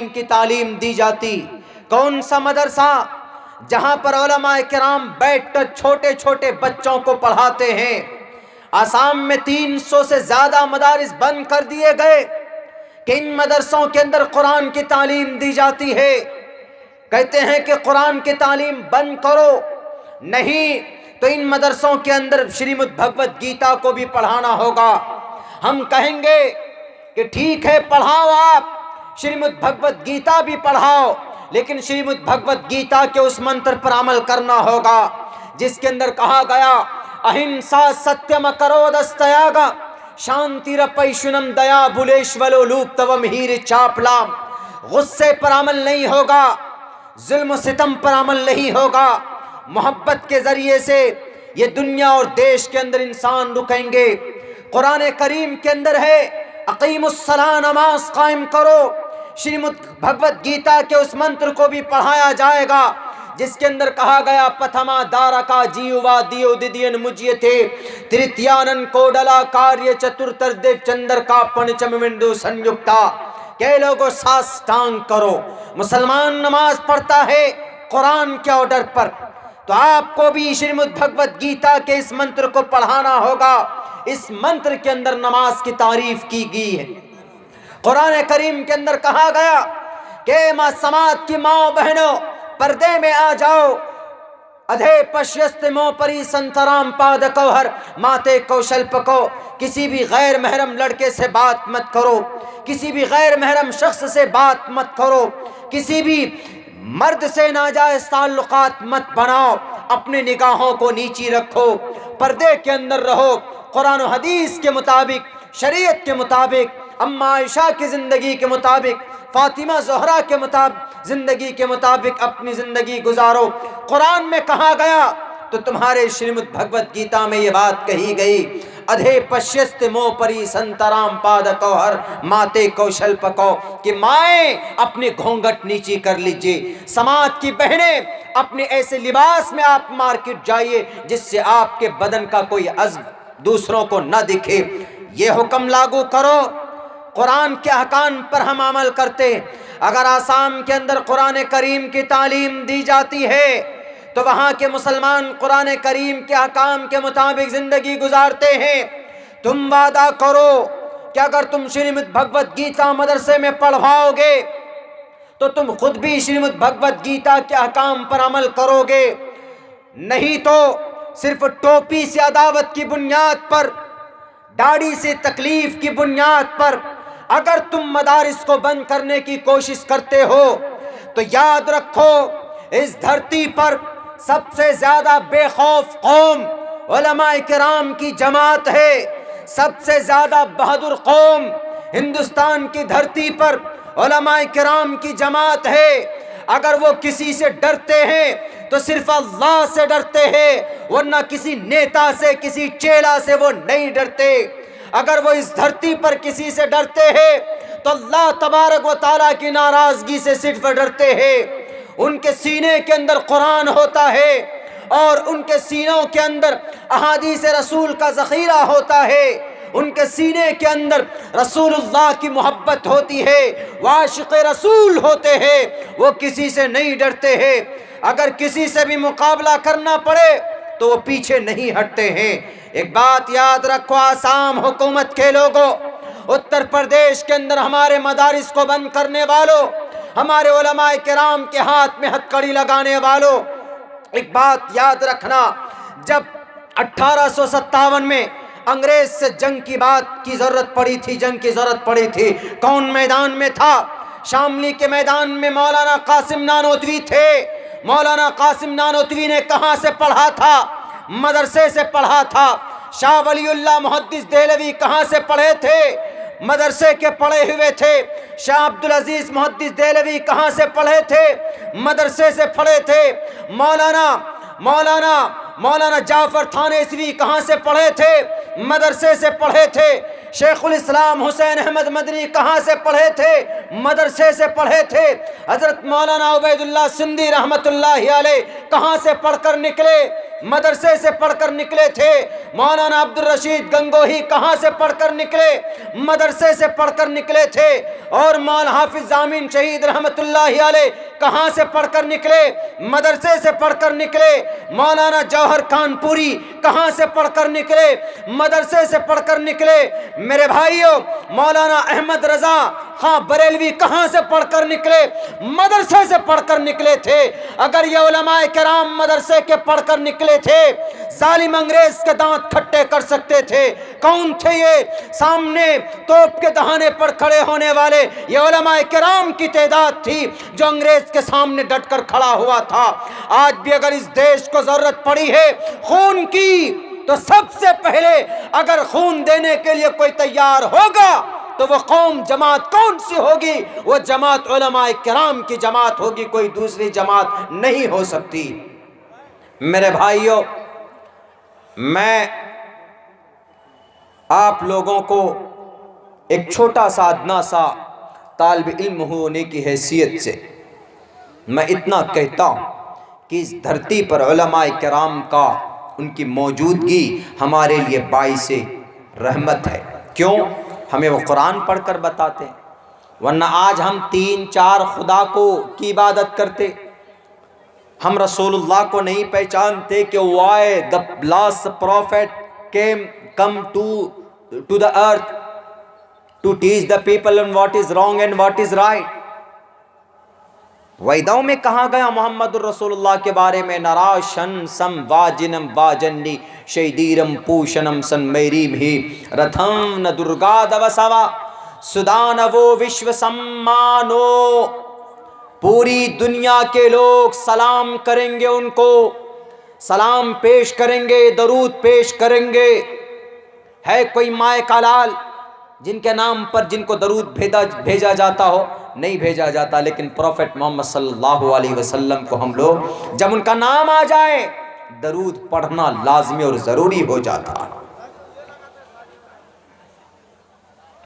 کی تعلیم دی جاتی؟ کون سا مدرسہ جہاں پر علماء کرام بیٹھ کر چھوٹے چھوٹے بچوں کو پڑھاتے ہیں؟ آسام میں 300 سے زیادہ مدارس بند کر دیے گئے کہ ان مدرسوں کے اندر قرآن کی تعلیم دی جاتی ہے۔ کہتے ہیں کہ قرآن کی تعلیم بند کرو، نہیں تو ان مدرسوں کے اندر شریمد بھگوت گیتا کو بھی پڑھانا ہوگا۔ ہم کہیں گے کہ ٹھیک ہے، پڑھاؤ، آپ شریمد بھگوت گیتا بھی پڑھاؤ، لیکن شریمد بھگوت گیتا کے اس منتر پر عمل کرنا ہوگا جس کے اندر کہا گیا اہنسا ستیم کرودستیاگ شانتیرپیشنم دیا بھولیشولو لوپتوم ہیر چاپلام۔ غصے پر عمل نہیں ہوگا، ظلم و ستم پر عمل نہیں ہوگا، محبت کے ذریعے سے یہ دنیا اور دیش کے اندر انسان رکیں گے۔ قرآن کریم کے اندر ہے اقیم الصلاۃ، نماز قائم کرو۔ شریمد بھگوت گیتا کے اس منتر کو بھی پڑھایا جائے گا جس کے اندر کہا گیا پتھما دارکا جیوا دیو دیدین مجیتے ترتیانن کوڈلا کاریہ چترتر دیو چندر کا پنچم وندو سنیکتا۔ کہ لوگوں ساس ٹانگ کرو۔ مسلمان نماز پڑھتا ہے قرآن کے آرڈر پر، تو آپ کو بھی شریمد بھگوت گیتا کے اس منتر کو پڑھانا ہوگا۔ اس منتر کے اندر نماز کی تعریف کی گئی ہے۔ قرآن کریم کے اندر کہا گیا کہ ماں سماعت کی ماں بہنوں پردے میں آ جاؤ۔ ادھے پشیست مو پری سنترام پاد کوہر ماتے کوشل پکو۔ کسی بھی غیر محرم لڑکے سے بات مت کرو، کسی بھی غیر محرم شخص سے بات مت کرو، کسی بھی مرد سے ناجائز تعلقات مت بناؤ، اپنی نگاہوں کو نیچی رکھو، پردے کے اندر رہو، قرآن و حدیث کے مطابق، شریعت کے مطابق، اماں عائشہ کی زندگی کے مطابق، فاطمہ زہرا کے مطابق زندگی کے مطابق اپنی زندگی گزارو۔ قرآن میں کہا گیا تو تمہارے شریمد بھگوت گیتا میں یہ بات کہی گئی ادھے پشیست مو پری سنترام پاد کوہر ماتے کوشل پکو، کہ مائیں اپنی گھونگھٹ نیچی کر لیجئے، سماعت کی بہنیں اپنے ایسے لباس میں آپ مارکیٹ جائیے جس سے آپ کے بدن کا کوئی عزم دوسروں کو نہ دکھے۔ یہ حکم لاگو کرو، قرآن کے احکام پر ہم عمل کرتے۔ اگر آسام کے اندر قرآن کریم کی تعلیم دی جاتی ہے تو وہاں کے مسلمان قرآن کریم کے احکام کے مطابق زندگی گزارتے ہیں۔ تم وعدہ کرو کہ اگر تم شریمد بھگوت گیتا مدرسے میں پڑھواؤ گے تو تم خود بھی شریمد بھگوت گیتا کے احکام پر عمل کرو گے، نہیں تو صرف ٹوپی سے عداوت کی بنیاد پر، داڑھی سے تکلیف کی بنیاد پر اگر تم مدارس کو بند کرنے کی کوشش کرتے ہو تو یاد رکھو اس دھرتی پر سب سے زیادہ بے خوف قوم علماء کرام کی جماعت ہے۔ سب سے زیادہ بہادر قوم ہندوستان کی دھرتی پر علماء کرام کی جماعت ہے۔ اگر وہ کسی سے ڈرتے ہیں تو صرف اللہ سے ڈرتے ہیں، ورنہ کسی نیتا سے، کسی چیلا سے وہ نہیں ڈرتے۔ اگر وہ اس دھرتی پر کسی سے ڈرتے ہیں تو اللہ تبارک و تعالیٰ کی ناراضگی سے صرف ڈرتے ہیں۔ ان کے سینے کے اندر قرآن ہوتا ہے اور ان کے سینوں کے اندر احادیث رسول کا ذخیرہ ہوتا ہے، ان کے سینے کے اندر رسول اللہ کی محبت ہوتی ہے، وہ عاشق رسول ہوتے ہیں، وہ کسی سے نہیں ڈرتے ہیں۔ اگر کسی سے بھی مقابلہ کرنا پڑے تو وہ پیچھے نہیں ہٹتے ہیں۔ ایک بات یاد رکھو آسام حکومت کے لوگوں، اتر پردیش کے اندر ہمارے مدارس کو بند کرنے والوں، ہمارے علماء کرام کے ہاتھ میں ہتھکڑی لگانے والوں، ایک بات یاد رکھنا، جب 1857 میں انگریز سے جنگ کی ضرورت پڑی تھی، جنگ کی ضرورت پڑی تھی، کون میدان میں تھا؟ شاملی کے میدان میں مولانا قاسم نانوتوی تھے۔ مولانا قاسم نانوتوی نے کہاں سے پڑھا تھا؟ مدرسے سے پڑھا تھا۔ شاہ ولی اللہ محدث دہلوی کہاں سے پڑھے تھے؟ مدرسے کے پڑھے ہوئے تھے۔ شاہ عبدالعزیز محدث دہلوی کہاں سے پڑھے تھے؟ مدرسے سے پڑھے تھے۔ مولانا جعفر تھانیسوی کہاں سے پڑھے تھے؟ مدرسے سے پڑھے تھے۔ شیخ الاسلام حسین احمد مدنی کہاں سے پڑھے تھے؟ مدرسے سے پڑھے تھے۔ حضرت مولانا عبید اللہ سندھی رحمت اللہ علیہ کہاں سے پڑھ کر نکلے؟ مدرسے سے پڑھ کر نکلے تھے. مولانا عبدالرشید گنگوہی کہاں سے پڑھ کر نکلے؟ مدرسے سے پڑھ کر نکلے تھے. اور مولانا حافظ ضامن شہید رحمت اللہ علیہ کہاں سے پڑھ کر نکلے؟ مدرسے سے پڑھ کر نکلے. مولانا جوہر کانپوری کہاں سے پڑھ کر نکلے؟ مدرسے سے پڑھ کر نکلے. میرے بھائیوں، مولانا احمد رضا خان بریلوی کہاں سے پڑھ کر نکلے؟ مدرسے سے پڑھ کر نکلے تھے. اگر یہ علماء کرام مدرسے کے پڑھ کر نکلے تھے، ظالم انگریز کے دانت کھٹے کر سکتے تھے. کون تھے یہ؟ سامنے توپ کے دہانے پر کھڑے ہونے والے یہ علماء کرام کی تعداد تھی جو انگریز کے سامنے ڈٹ کر کھڑا ہوا تھا. آج بھی اگر اس دیش کو ضرورت پڑی ہے خون کی، تو سب سے پہلے اگر خون دینے کے لیے کوئی تیار ہوگا تو وہ قوم جماعت کون سی ہوگی؟ وہ جماعت علماء کرام کی جماعت ہوگی، کوئی دوسری جماعت نہیں ہو سکتی. میرے بھائیوں، میں آپ لوگوں کو ایک چھوٹا سا ادنا سا طالب علم ہونے کی حیثیت سے میں اتنا کہتا ہوں کہ اس دھرتی پر علماء کرام کا، ان کی موجودگی ہمارے لیے باعث رحمت ہے. کیوں؟ ہمیں وہ قرآن پڑھ کر بتاتے ہیں. ورنہ آج ہم 3-4 خدا کی عبادت کرتے. ہم رسول اللہ کو نہیں پہچانتے کہ why the last prophet come to the earth to teach the people on what is wrong and what is right. ویدوں میں کہا گیا محمد الرسول اللہ کے بارے میں، نراشن سم واجنم واجنی شیدیرم پوشنم سن میری بھی رتھم ن درگا دوسوا سدانو وشو سمانو. پوری دنیا کے لوگ سلام کریں گے، ان کو سلام پیش کریں گے، درود پیش کریں گے. ہے کوئی مائے کا لال جن کے نام پر جن کو درود بھیجا جاتا ہو؟ نہیں بھیجا جاتا. لیکن پروفٹ محمد صلی اللہ علیہ وسلم کو ہم لوگ جب ان کا نام آ جائے درود پڑھنا لازمی اور ضروری ہو جاتا.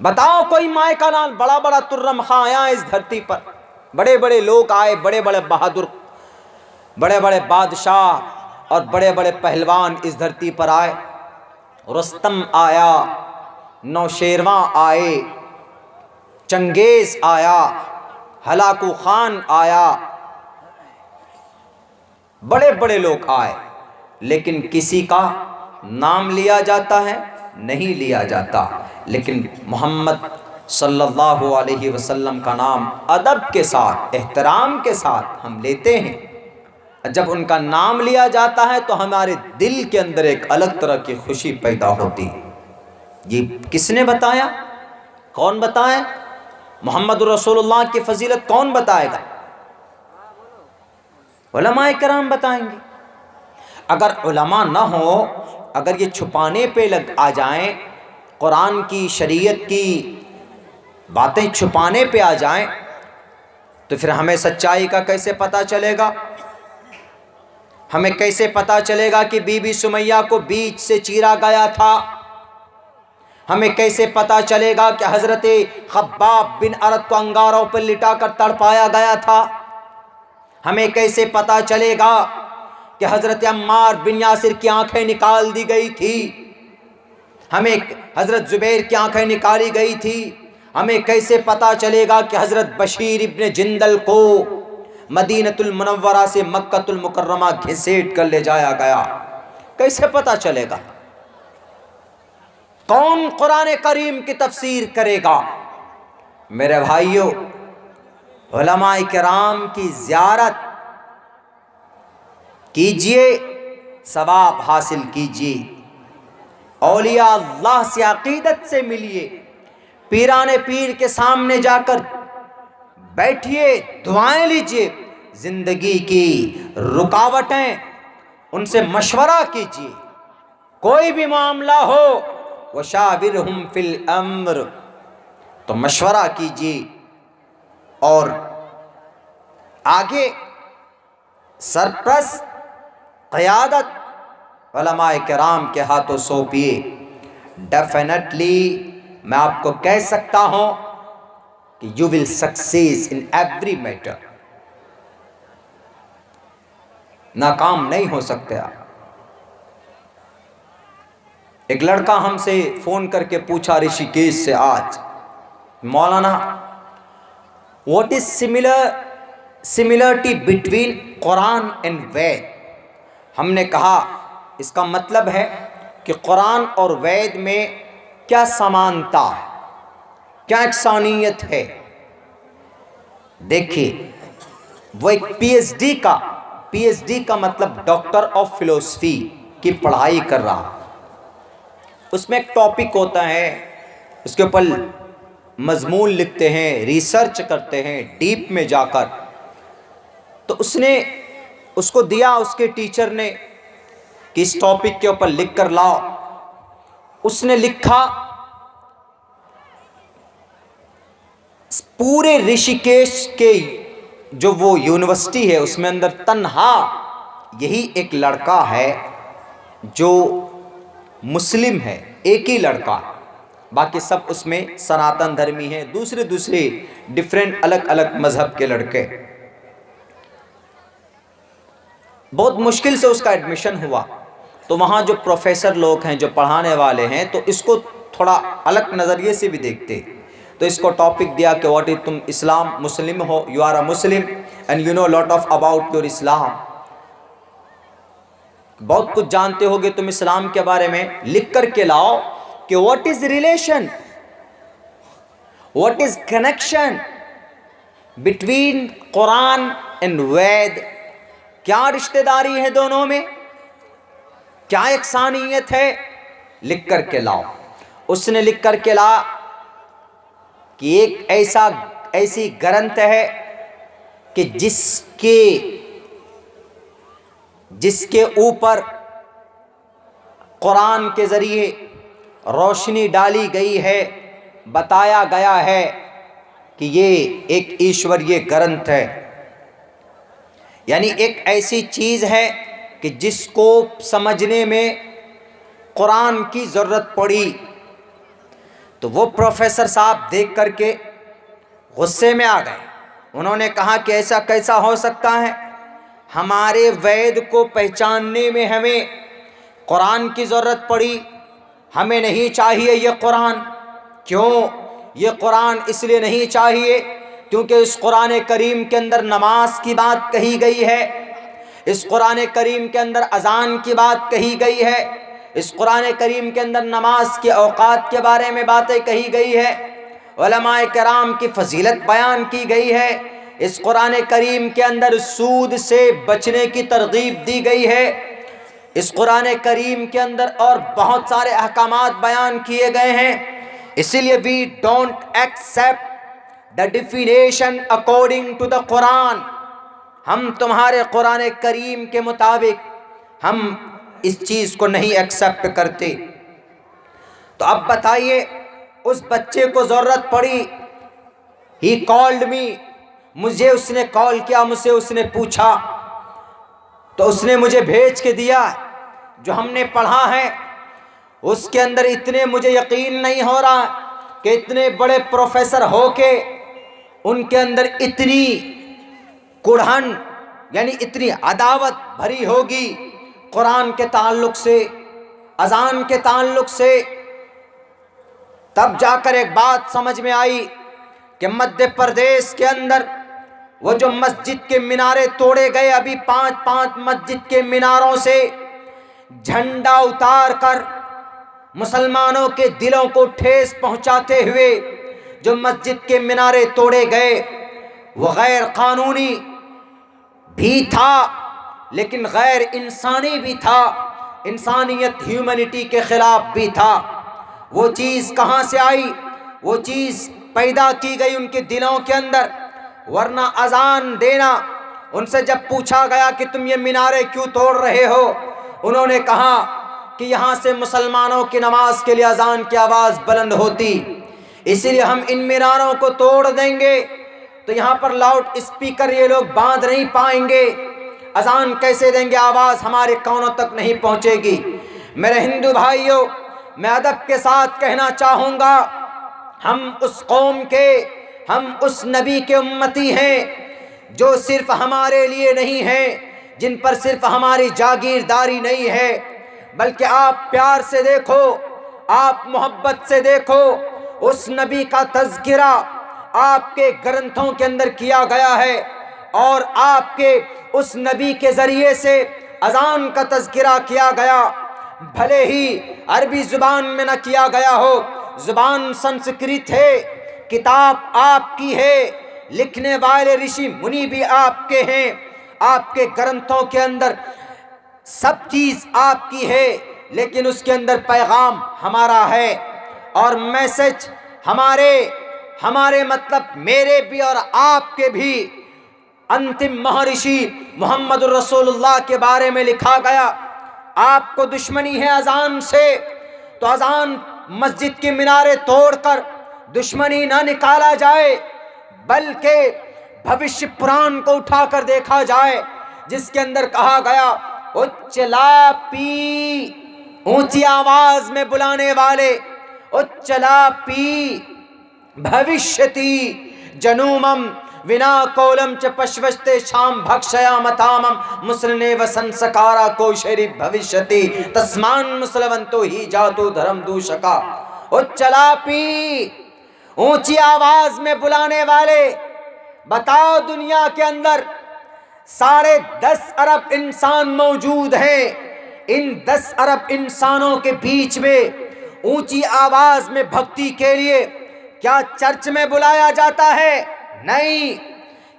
بتاؤ کوئی مائے کا لال، بڑا بڑا ترم خاں آیا اس دھرتی پر، بڑے بڑے لوگ آئے، بڑے بڑے بہادر، بڑے بڑے بادشاہ اور بڑے بڑے پہلوان اس دھرتی پر آئے. رستم آیا، نوشیرواں آئے، چنگیز آیا، ہلاکو خان آیا، بڑے بڑے لوگ آئے. لیکن کسی کا نام لیا جاتا ہے؟ نہیں لیا جاتا. لیکن محمد صلی اللہ علیہ وسلم کا نام ادب کے ساتھ، احترام کے ساتھ ہم لیتے ہیں. جب ان کا نام لیا جاتا ہے تو ہمارے دل کے اندر ایک الگ طرح کی خوشی پیدا ہوتی. یہ کس نے بتایا؟ کون بتائے؟ محمد رسول اللہ کی فضیلت کون بتائے گا؟ علماء کرام بتائیں گے. اگر علماء نہ ہو، اگر یہ چھپانے پہ آ جائیں، قرآن کی، شریعت کی باتیں چھپانے پہ آ جائیں، تو پھر ہمیں سچائی کا کیسے پتہ چلے گا؟ ہمیں کیسے پتہ چلے گا کہ بی بی سمیہ کو بیچ سے چیرا گیا تھا؟ ہمیں کیسے پتہ چلے گا کہ حضرت خباب بن ارد کو انگاروں پر لٹا کر تڑپایا گیا تھا؟ ہمیں کیسے پتہ چلے گا کہ حضرت عمار بن یاسر کی آنکھیں نکال دی گئی تھی؟ ہمیں حضرت زبیر کی آنکھیں نکالی گئی تھی؟ ہمیں کیسے پتہ چلے گا کہ حضرت بشیر ابن جندل کو مدینۃ المنورہ سے مکۃ المکرمہ گھسیٹ کر لے جایا گیا؟ کیسے پتہ چلے گا؟ کون قرآن کریم کی تفسیر کرے گا؟ میرے بھائیوں، علماء کرام کی زیارت کیجئے، ثواب حاصل کیجئے. اولیاء اللہ سے عقیدت سے ملیے، پیران پیر کے سامنے جا کر بیٹھیے، دعائیں لیجئے. زندگی کی رکاوٹیں ان سے مشورہ کیجئے. کوئی بھی معاملہ ہو، وشاورہم فی الامر، تو مشورہ کیجئے اور آگے سرپرست قیادت علماء کرام کے ہاتھوں سونپیے. ڈیفینیٹلی میں آپ کو کہہ سکتا ہوں کہ you will succeed in every matter. ناکام نہیں ہو سکتے آپ. ایک لڑکا ہم سے فون کر کے پوچھا رشی کیش سے آج، مولانا what is similarity between Quran and Ved. ہم نے کہا اس کا مطلب ہے کہ قرآن اور وید میں کیا سمانتا ہے، کیا یکسانیت ہے. دیکھیے وہ ایک پی ایچ ڈی کا مطلب ڈاکٹر آف فلسفی کی پڑھائی کر رہا، اس میں ایک ٹاپک ہوتا ہے، اس کے اوپر مضمون لکھتے ہیں، ریسرچ کرتے ہیں ڈیپ میں جا کر. تو اس کو دیا اس کے ٹیچر نے کہ اس ٹاپک کے اوپر لکھ کر لاؤ. اس نے لکھا پورے رشیکیش کے جو وہ یونیورسٹی ہے اس میں اندر تنہا یہی ایک لڑکا ہے جو مسلم ہے، ایک ہی لڑکا، باقی سب اس میں سناتن دھرمی ہیں، دوسرے ڈیفرنٹ الگ الگ مذہب کے لڑکے. بہت مشکل سے اس کا ایڈمیشن ہوا. تو وہاں جو پروفیسر لوگ ہیں جو پڑھانے والے ہیں تو اس کو تھوڑا الگ نظریے سے بھی دیکھتے. تو اس کو ٹاپک دیا کہ واٹ از، تم اسلام مسلم ہو، you are a Muslim and you know lot of about your Islam, بہت کچھ جانتے ہوگے تم اسلام کے بارے میں. لکھ کر کے لاؤ کہ what is relation, what is connection between Quran and Ved, کیا رشتہ داری ہے دونوں میں، کیا یکسانیت ہے، لکھ کر کے لاؤ. اس نے لکھ کر کے لا کہ ایک ایسی گرنتھ ہے کہ جس کے اوپر قرآن کے ذریعے روشنی ڈالی گئی ہے، بتایا گیا ہے کہ یہ ایک ایشوریہ گرنتھ ہے، یعنی ایک ایسی چیز ہے کہ جس کو سمجھنے میں قرآن کی ضرورت پڑی. تو وہ پروفیسر صاحب دیکھ کر کے غصے میں آ گئے. انہوں نے کہا کہ ایسا کیسا ہو سکتا ہے، ہمارے وید کو پہچاننے میں ہمیں قرآن کی ضرورت پڑی، ہمیں نہیں چاہیے یہ قرآن. کیوں یہ قرآن؟ اس لیے نہیں چاہیے کیونکہ اس قرآن کریم کے اندر نماز کی بات کہی گئی ہے، اس قرآن کریم کے اندر اذان کی بات کہی گئی ہے، اس قرآن کریم کے اندر نماز کے اوقات کے بارے میں باتیں کہی گئی ہے، علماء کرام کی فضیلت بیان کی گئی ہے، اس قرآن کریم کے اندر سود سے بچنے کی ترغیب دی گئی ہے، اس قرآن کریم کے اندر اور بہت سارے احکامات بیان کیے گئے ہیں. اسی لیے we don't accept the definition according to the Quran, ہم تمہارے قرآن کریم کے مطابق ہم اس چیز کو نہیں ایکسیپٹ کرتے. تو اب بتائیے اس بچے کو ضرورت پڑی، he called me، مجھے اس نے کال کیا، مجھ سے اس نے پوچھا، تو اس نے مجھے بھیج کے دیا جو ہم نے پڑھا ہے. اس کے اندر اتنے مجھے یقین نہیں ہو رہا کہ اتنے بڑے پروفیسر ہو کے ان کے اندر اتنی کڑھن یعنی اتنی عداوت بھری ہوگی قرآن کے تعلق سے، اذان کے تعلق سے. تب جا کر ایک بات سمجھ میں آئی کہ مدھیہ پردیش کے اندر وہ جو مسجد کے مینارے توڑے گئے، ابھی 5 مسجد کے میناروں سے جھنڈا اتار کر مسلمانوں کے دلوں کو ٹھیس پہنچاتے ہوئے جو مسجد کے مینارے توڑے گئے، وہ غیر قانونی بھی تھا لیکن غیر انسانی بھی تھا، انسانیت ہیومنٹی کے خلاف بھی تھا. وہ چیز کہاں سے آئی؟ وہ چیز پیدا کی گئی ان کے دلوں کے اندر. ورنہ اذان دینا، ان سے جب پوچھا گیا کہ تم یہ مینارے کیوں توڑ رہے ہو، انہوں نے کہا کہ یہاں سے مسلمانوں کی نماز کے لیے اذان کی آواز بلند ہوتی، اسی لیے ہم ان میناروں کو توڑ دیں گے. تو یہاں پر لاؤڈ اسپیکر یہ لوگ باندھ نہیں پائیں گے، اذان کیسے دیں گے، آواز ہمارے کانوں تک نہیں پہنچے گی. میرے ہندو بھائیوں، میں ادب کے ساتھ کہنا چاہوں گا، ہم اس قوم کے، ہم اس نبی کے امتی ہیں جو صرف ہمارے لیے نہیں ہیں، جن پر صرف ہماری جاگیرداری نہیں ہے، بلکہ آپ پیار سے دیکھو، آپ محبت سے دیکھو، اس نبی کا تذکرہ آپ کے گرنتھوں کے اندر کیا گیا ہے، اور آپ کے اس نبی کے ذریعے سے اذان کا تذکرہ کیا گیا، بھلے ہی عربی زبان میں نہ کیا گیا ہو، زبان سنسکرت ہے، کتاب آپ کی ہے، لکھنے والے رشی منی بھی آپ کے ہیں، آپ کے گرنتھوں کے اندر سب چیز آپ کی ہے، لیکن اس کے اندر پیغام ہمارا ہے، اور میسج ہمارے مطلب میرے بھی اور آپ کے بھی انتم مہارشی محمد الرسول اللہ کے بارے میں لکھا گیا۔ آپ کو دشمنی ہے اذان سے، تو اذان مسجد کے منارے توڑ کر دشمنی نہ نکالا جائے، بلکہ بھوشیہ پران کو اٹھا کر دیکھا جائے، جس کے اندر کہا گیا اچلاپی، اونچی آواز میں بلانے والے، اچلاپی بھوشیتی جنومم ونا کولم چ پشوشتے شام بھکشیا متامم مسلنے وسنسکارا کوشری بھوشیتی تسمان مسلونتو ہی جاتو دھرم دوشکا۔ اچلاپی، اونچی آواز میں بلانے والے، بتاؤ دنیا کے اندر 10.5 ارب انسان موجود ہیں، ان 10 ارب انسانوں کے بیچ میں اونچی آواز میں بھکتی کے لیے کیا چرچ میں بلایا جاتا ہے؟ نہیں۔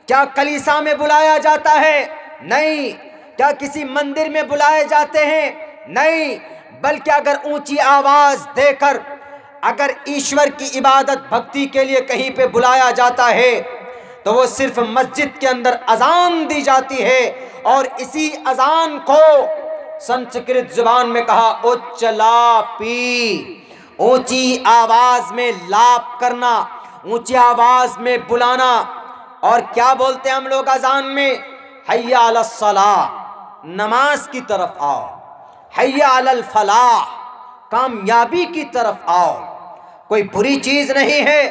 کیا کلیسا میں بلایا جاتا ہے؟ نہیں۔ کیا کسی مندر میں بلائے جاتے ہیں؟ نہیں۔ بلکہ اگر اونچی آواز دے کر اگر ایشور کی عبادت بھکتی کے لیے کہیں پہ بلایا جاتا ہے تو وہ صرف مسجد کے اندر اذان دی جاتی ہے، اور اسی اذان کو سنسکرت زبان میں کہا اچلاپی، اونچی آواز میں لاپ کرنا، اونچی آواز میں بلانا۔ اور کیا بولتے ہیں ہم لوگ اذان میں؟ حی علی الصلاۃ، نماز کی طرف آؤ، حی علی الفلاح، کامیابی کی طرف آؤ۔ کوئی بری چیز نہیں ہے۔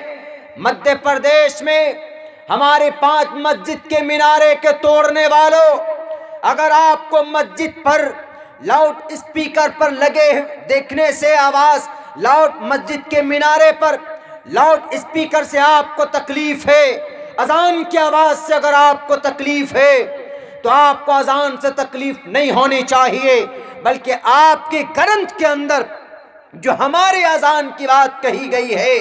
مدھیہ پردیش میں ہمارے 5 مسجد کے مینارے کے توڑنے والوں، اگر آپ کو مسجد پر لاؤڈ اسپیکر پر لگے دیکھنے سے آواز، مسجد کے مینارے پر لاؤڈ اسپیکر سے آپ کو تکلیف ہے، اذان کی آواز سے اگر آپ کو تکلیف ہے، تو آپ کو اذان سے تکلیف نہیں ہونی چاہیے، بلکہ آپ کے گرنتھ کے اندر جو ہمارے اذان کی بات کہی گئی ہے،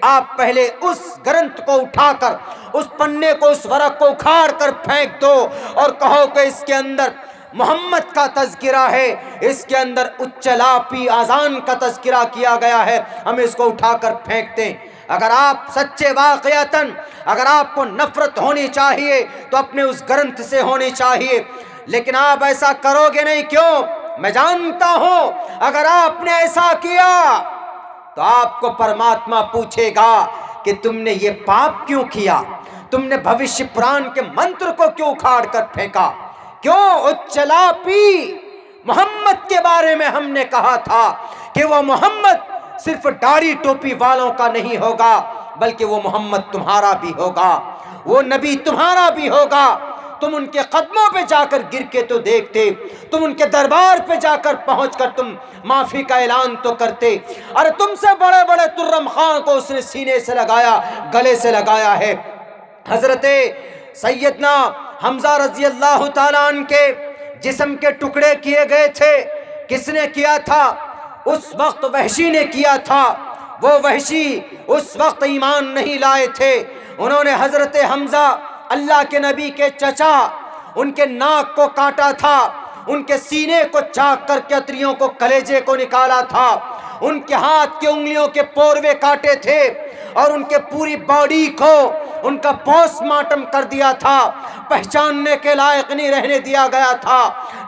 آپ پہلے اس گرنتھ کو اٹھا کر، اس پنے کو، اس ورق کو اکھاڑ کر پھینک دو، اور کہو کہ اس کے اندر محمد کا تذکرہ ہے، اس کے اندر اچلاپی اذان کا تذکرہ کیا گیا ہے، ہم اس کو اٹھا کر پھینکتے ہیں۔ اگر آپ سچے واقعتاً، اگر آپ کو نفرت ہونی چاہیے تو اپنے اس گرنتھ سے ہونی چاہیے، لیکن آپ ایسا کرو گے نہیں۔ کیوں؟ میں جانتا ہوں اگر آپ نے ایسا کیا تو آپ کو پرماتما پوچھے گا کہ تم نے یہ پاپ کیوں کیا، تم نے بھوشیہ پران کے منتر کو کیوں اکھاڑ کر پھینکا؟ کیوں؟ اچلاپی، محمد کے بارے میں ہم نے کہا تھا کہ وہ محمد صرف داڑھی ٹوپی والوں کا نہیں ہوگا، بلکہ وہ محمد تمہارا بھی ہوگا، وہ نبی تمہارا بھی ہوگا۔ تم ان کے قدموں پہ جا کر گر کے تو دیکھتے، تم ان کے دربار پہ جا کر پہنچ کر تم معافی کا اعلان تو کرتے۔ ارے تم سے بڑے بڑے ترم خان کو اس نے سینے سے لگایا، گلے سے لگایا ہے۔ حضرت سیدنا حمزہ رضی اللہ تعالیٰ عنہ کے جسم کے ٹکڑے کیے گئے تھے، کس نے کیا تھا؟ اس وقت وحشی نے کیا تھا۔ وہ وحشی اس وقت ایمان نہیں لائے تھے، انہوں نے حضرت حمزہ اللہ کے نبی کے چچا، ان کے ناک کو کاٹا تھا، ان کے سینے کو چاک کر کے اتریوں کو، کلیجے کو نکالا تھا، ان کے ہاتھ کے انگلیوں کے پوروے کاٹے تھے، اور ان کے پوری باڈی کو ان کا پوسٹ مارٹم کر دیا تھا، پہچاننے کے لائق نہیں رہنے دیا گیا تھا۔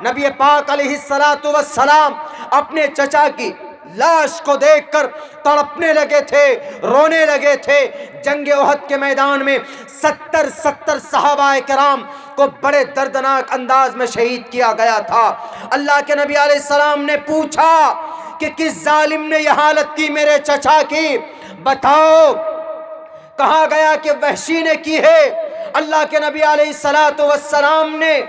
نبی پاک علیہ السلام اپنے چچا کی لاش کو دیکھ کر تڑپنے لگے تھے، رونے لگے تھے۔ جنگ احد کے میدان میں 70 صحابہ کرام کو بڑے دردناک انداز میں شہید کیا گیا تھا۔ اللہ کے نبی علیہ السلام نے پوچھا کہ کس ظالم نے یہ حالت کی میرے چچا کی؟ بتاؤ۔ کہا گیا کہ وحشی نے کی ہے۔ اللہ کے نبی علیہ السلام نے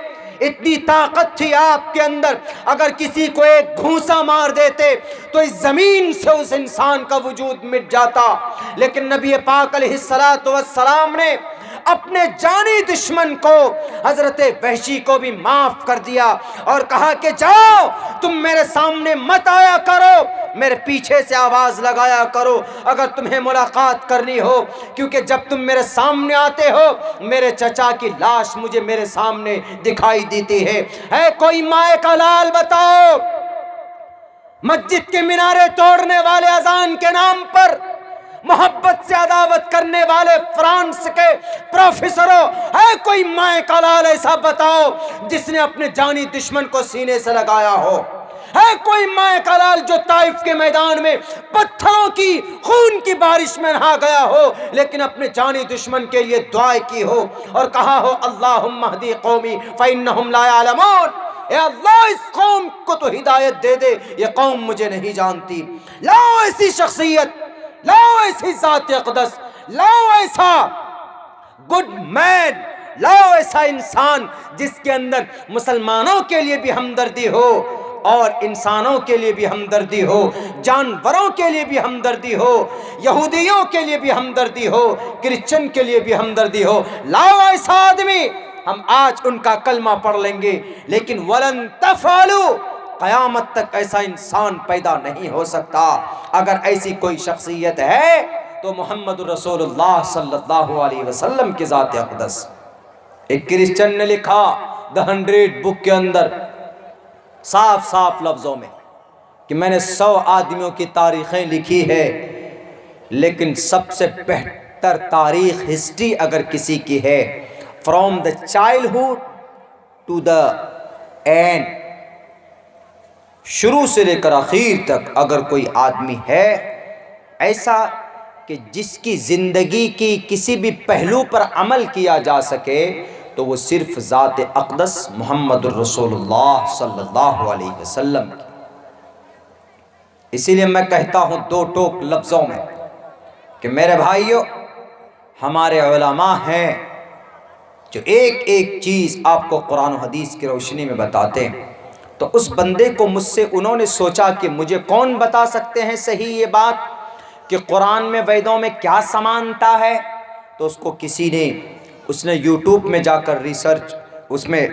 اتنی طاقت تھی آپ کے اندر، اگر کسی کو ایک گھونسا مار دیتے تو اس زمین سے اس انسان کا وجود مٹ جاتا، لیکن نبی پاک علیہ السلام نے اپنے جانی دشمن کو حضرت وحشی کو بھی معاف کر دیا اور کہا کہ جاؤ تم میرے سامنے مت آیا کرو، میرے پیچھے سے آواز لگایا کرو اگر تمہیں ملاقات کرنی ہو، کیونکہ جب تم میرے سامنے آتے ہو میرے چچا کی لاش مجھے میرے سامنے دکھائی دیتی ہے۔ اے کوئی مائے کا لال بتاؤ، مسجد کے مینارے توڑنے والے اذان کے نام پر محبت سے عداوت کرنے والے فرانس کے پروفیسروں، ہے کوئی مائے کا لال ایسا بتاؤ جس نے اپنے جانی دشمن کو سینے سے لگایا ہو؟ ہے کوئی مائے کا لال جو طائف کے میدان میں پتھروں کی خون کی بارش میں نہا گیا ہو لیکن اپنے جانی دشمن کے لیے دعا کی ہو اور کہا ہو اللہم اہدی قومی فإنہم لا یعلمون، اے اللہ اس قوم کو تو ہدایت دے دے، یہ قوم مجھے نہیں جانتی۔ لاؤ ایسی شخصیت، لاؤ ایسی ذات اقدس، لاؤ ایسا گڈ مین، لاؤ ایسا انسان جس کے اندر مسلمانوں کے لیے بھی ہمدردی ہو اور انسانوں کے لیے بھی ہمدردی ہو، جانوروں کے لیے بھی ہمدردی ہو، یہودیوں کے لیے بھی ہمدردی ہو، کرسچن کے لیے بھی ہمدردی ہو۔ لاؤ ایسا آدمی، ہم آج ان کا کلمہ پڑھ لیں گے، لیکن ولن تفعلوا، قیامت تک ایسا انسان پیدا نہیں ہو سکتا۔ اگر ایسی کوئی شخصیت ہے تو محمد رسول اللہ صلی اللہ علیہ وسلم کی ذات اقدس۔ ایک کرسچن نے لکھا دی 100 بک کے اندر صاف صاف لفظوں میں کہ میں نے 100 آدمیوں کی تاریخیں لکھی ہے، لیکن سب سے بہتر تاریخ ہسٹری اگر کسی کی ہے، from the childhood to the end, شروع سے لے کر آخر تک اگر کوئی آدمی ہے ایسا کہ جس کی زندگی کی کسی بھی پہلو پر عمل کیا جا سکے تو وہ صرف ذات اقدس محمد الرسول اللہ صلی اللہ علیہ وسلم کی۔ اسی لیے میں کہتا ہوں دو ٹوک لفظوں میں کہ میرے بھائیوں، ہمارے علماء ہیں جو ایک ایک چیز آپ کو قرآن و حدیث کی روشنی میں بتاتے ہیں، تو اس بندے کو مجھ سے انہوں نے سوچا کہ مجھے کون بتا سکتے ہیں صحیح یہ بات کہ قرآن میں ویدوں میں کیا سمانتا ہے، تو اس کو کسی نے، اس نے یوٹیوب میں جا کر ریسرچ اس میں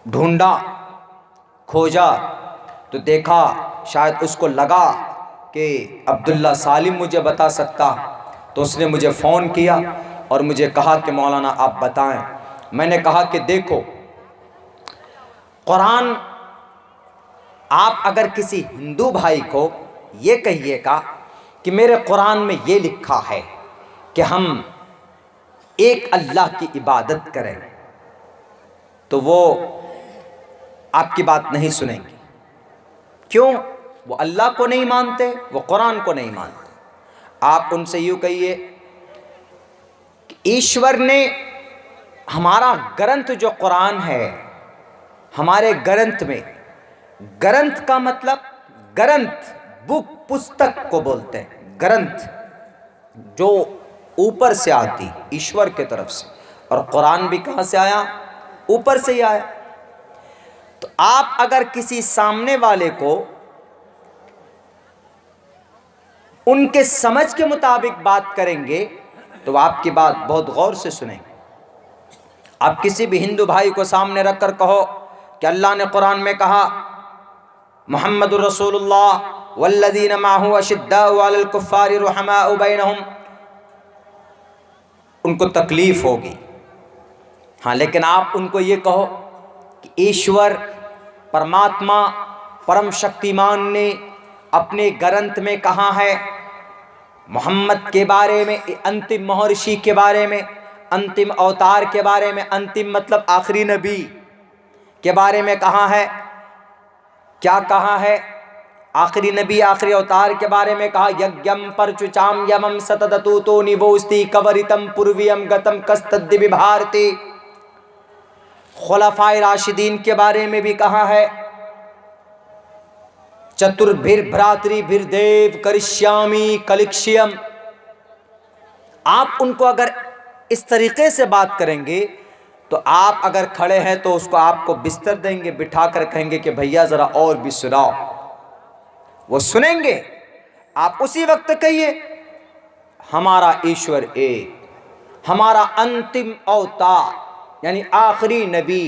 ڈھونڈا، کھوجا تو دیکھا، شاید اس کو لگا کہ عبداللہ سالم مجھے بتا سکتا، تو اس نے مجھے فون کیا اور مجھے کہا کہ مولانا آپ بتائیں۔ میں نے کہا کہ دیکھو، قرآن آپ اگر کسی ہندو بھائی کو یہ کہیے گا کہ میرے قرآن میں یہ لکھا ہے کہ ہم ایک اللہ کی عبادت کریں، تو وہ آپ کی بات نہیں سنیں گے۔ کیوں؟ وہ اللہ کو نہیں مانتے، وہ قرآن کو نہیں مانتے۔ آپ ان سے یوں کہیے کہ ایشور نے ہمارا گرنتھ جو قرآن ہے، ہمارے گرنتھ میں، گرنتھ کا مطلب، گرنتھ بک پستک کو بولتے ہیں، گرنتھ جو اوپر سے آتی ایشور کے طرف سے، اور قرآن بھی کہاں سے آیا؟ اوپر سے ہی آیا۔ تو آپ اگر کسی سامنے والے کو ان کے سمجھ کے مطابق بات کریں گے تو آپ کی بات بہت غور سے سنیں گے۔ آپ کسی بھی ہندو بھائی کو سامنے رکھ کر کہو کہ اللہ نے قرآن میں کہا محمد الرسول اللہ والذین معہ اشداء علی الکفار رحماء بینہم، ان کو تکلیف ہوگی۔ ہاں، لیکن آپ ان کو یہ کہو کہ ایشور پرماتما پرم شکتیمان نے اپنے گرنتھ میں کہا ہے محمد کے بارے میں، انتم مہرشی کے بارے میں، انتم اوتار کے بارے میں، انتم مطلب آخری نبی کے بارے میں کہا ہے۔ کیا کہا ہے؟ آخری نبی، آخری اوتار کے بارے میں کہا یگیم پرچوچام یمم ستدتو تو نیوستی کورتم پورویم گتم کستد بھارتی۔ خلفائے راشدین کے بارے میں بھی کہا ہے چتر بھر بھراتری بھر دیو کرشیامی کلکشیم۔ آپ ان کو اگر اس طریقے سے بات کریں گے تو آپ اگر کھڑے ہیں تو اس کو آپ کو بستر دیں گے، بٹھا کر کہیں گے کہ بھیا ذرا اور بھی سناؤ، وہ سنیں گے۔ آپ اسی وقت کہیے ہمارا ایشور ایک، ہمارا انتم اوتار یعنی آخری نبی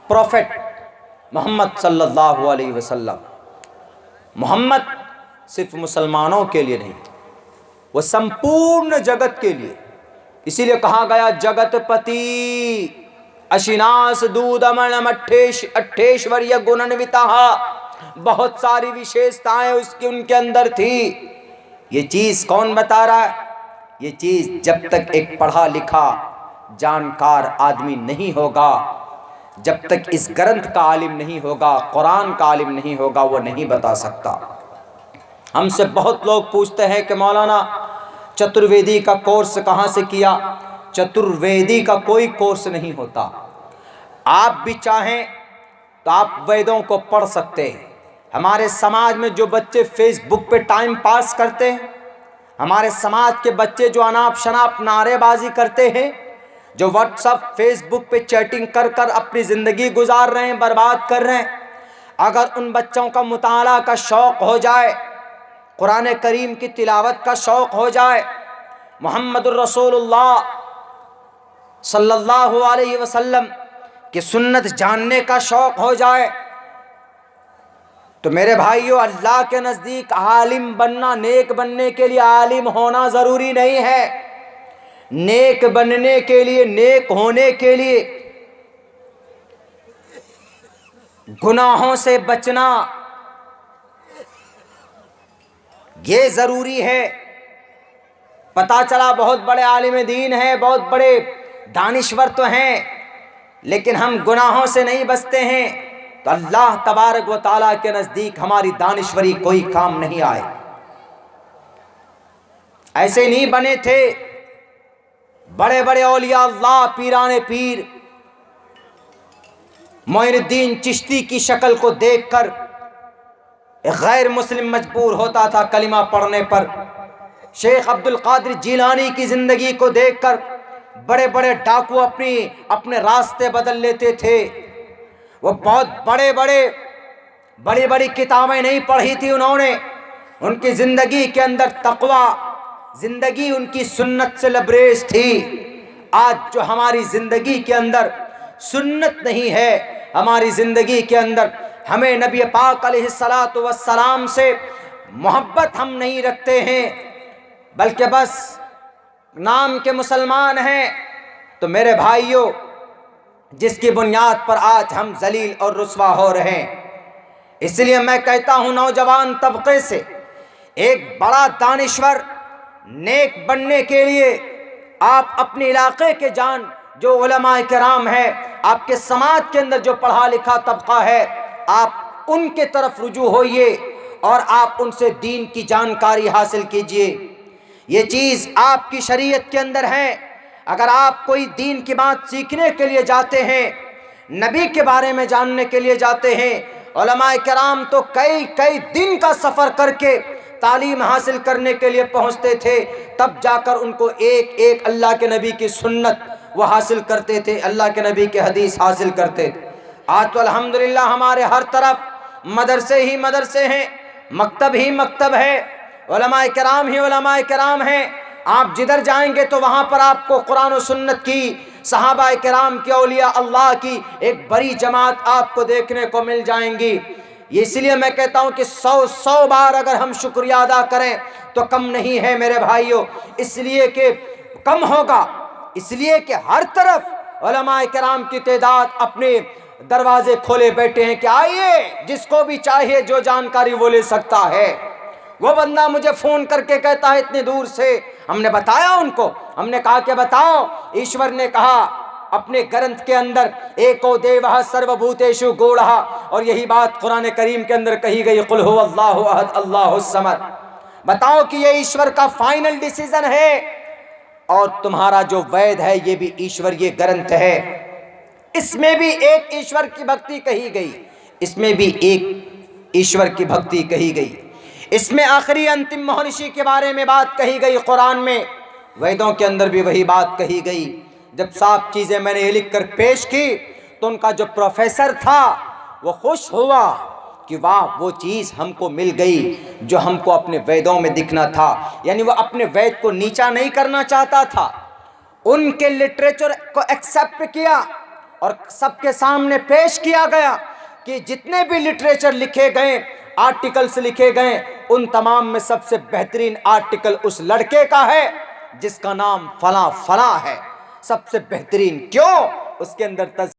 پروفٹ محمد صلی اللہ علیہ وسلم، محمد صرف مسلمانوں کے لیے نہیں، وہ سمپورن جگت کے لیے۔ اسی لیے کہا گیا جگت پتی اشیناس دود امن اٹھیشوریہ گننوتہ، بہت ساری وشیشتائیں اس کی ان کے اندر تھی۔ یہ چیز کون بتا رہا ہے؟ یہ چیز جب تک ایک پڑھا لکھا جانکار آدمی نہیں ہوگا، جب تک اس گرنتھ کا عالم نہیں ہوگا، قرآن کا عالم نہیں ہوگا، وہ نہیں بتا سکتا۔ ہم سے بہت لوگ پوچھتے ہیں کہ مولانا چترویدی کا کورس کہاں سے کیا؟ چترویدی کا کوئی کورس نہیں ہوتا۔ آپ بھی چاہیں تو آپ ویدوں کو پڑھ سکتے ہیں۔ ہمارے سماج میں جو بچے فیس بک پہ ٹائم پاس کرتے ہیں، ہمارے سماج کے بچے جو اناپ شناپ نعرے بازی کرتے ہیں، جو واٹس ایپ فیس بک پہ چیٹنگ کر کر اپنی زندگی گزار رہے ہیں، برباد کر رہے ہیں، اگر ان بچوں کا مطالعہ کا شوق ہو جائے، قرآن کریم کی تلاوت کا شوق ہو جائے، محمد الرسول اللہ صلی اللہ علیہ وسلم کی سنت جاننے کا شوق ہو جائے، تو میرے بھائیو اللہ کے نزدیک عالم بننا، نیک بننے کے لیے عالم ہونا ضروری نہیں ہے۔ نیک بننے کے لیے، نیک ہونے کے لیے گناہوں سے بچنا یہ ضروری ہے۔ پتہ چلا بہت بڑے عالم دین ہیں، بہت بڑے دانشور تو ہیں، لیکن ہم گناہوں سے نہیں بچتے ہیں تو اللہ تبارک و تعالیٰ کے نزدیک ہماری دانشوری کوئی کام نہیں آئے۔ ایسے نہیں بنے تھے بڑے بڑے اولیاء اللہ، پیران پیر۔ معین الدین چشتی کی شکل کو دیکھ کر ایک غیر مسلم مجبور ہوتا تھا کلمہ پڑھنے پر۔ شیخ عبد القادر جیلانی کی زندگی کو دیکھ کر بڑے بڑے ڈاکو اپنے راستے بدل لیتے تھے۔ وہ بہت بڑی بڑی کتابیں نہیں پڑھی تھی انہوں نے، ان کی زندگی کے اندر تقوی، زندگی ان کی سنت سے لبریز تھی۔ آج جو ہماری زندگی کے اندر سنت نہیں ہے، ہماری زندگی کے اندر ہمیں نبی پاک علیہ السلام سے محبت ہم نہیں رکھتے ہیں، بلکہ بس نام کے مسلمان ہیں، تو میرے بھائیوں جس کی بنیاد پر آج ہم ذلیل اور رسوا ہو رہے ہیں۔ اس لیے میں کہتا ہوں نوجوان طبقے سے، ایک بڑا دانشور نیک بننے کے لیے آپ اپنے علاقے کے جو علماء کرام ہیں، آپ کے سماج کے اندر جو پڑھا لکھا طبقہ ہے، آپ ان کے طرف رجوع ہوئیے اور آپ ان سے دین کی جانکاری حاصل کیجئے۔ یہ چیز آپ کی شریعت کے اندر ہے۔ اگر آپ کوئی دین کی بات سیکھنے کے لیے جاتے ہیں، نبی کے بارے میں جاننے کے لیے جاتے ہیں، علماء کرام تو کئی دن کا سفر کر کے تعلیم حاصل کرنے کے لیے پہنچتے تھے، تب جا کر ان کو ایک ایک اللہ کے نبی کی سنت وہ حاصل کرتے تھے، اللہ کے نبی کے حدیث حاصل کرتے تھے۔ آج تو الحمدللہ ہمارے ہر طرف مدرسے ہی مدرسے ہیں، مکتب ہی مکتب ہے، علماء کرام ہی علماء کرام ہیں۔ آپ جدھر جائیں گے تو وہاں پر آپ کو قرآن و سنت کی، صحابہ کرام کی، اولیاء اللہ کی ایک بڑی جماعت آپ کو دیکھنے کو مل جائیں گی۔ یہ اس لیے میں کہتا ہوں کہ 100 بار اگر ہم شکریہ ادا کریں تو کم نہیں ہے میرے بھائیوں، اس لیے کہ کم ہوگا، اس لیے کہ ہر طرف علماء کرام کی تعداد اپنے دروازے کھولے بیٹھے ہیں کہ آئیے، جس کو بھی چاہیے جو جانکاری وہ لے سکتا ہے۔ وہ بندہ مجھے فون کر کے کہتا ہے اتنے دور سے، ہم نے بتایا ان کو، ہم نے کہا کہ بتاؤ، ایشور نے کہا اپنے گرنتھ کے اندر ایکو دیوہ سرو بھوتیشو گوڑھا، اور یہی بات قرآن کریم کے اندر کہی گئی، قل هو اللہ احد اللہ الصمد۔ بتاؤ کہ یہ ایشور کا فائنل ڈیسیزن ہے، اور تمہارا جو وید ہے یہ بھی ایشور یہ گرنتھ ہے، اس میں بھی ایک ایشور کی بھکتی کہی گئی، اس میں بھی ایک ایشور کی بھکتی کہی گئی، اس میں آخری انتم مہرشی کے بارے میں بات کہی گئی قرآن میں، ویدوں کے اندر بھی وہی بات کہی گئی۔ جب صاف چیزیں میں نے یہ لکھ کر پیش کی تو ان کا جو پروفیسر تھا وہ خوش ہوا کہ واہ وہ چیز ہم کو مل گئی جو ہم کو اپنے ویدوں میں دکھنا تھا. یعنی وہ اپنے وید کو نیچا نہیں کرنا چاہتا تھا، ان کے لٹریچر کو ایکسیپٹ کیا اور سب کے سامنے پیش کیا گیا کہ جتنے بھی لٹریچر لکھے گئے، آرٹیکلز لکھے گئے، ان تمام میں سب سے بہترین آرٹیکل اس لڑکے کا ہے جس کا نام فلاں فلاں ہے. سب سے بہترین کیوں؟ اس کے اندر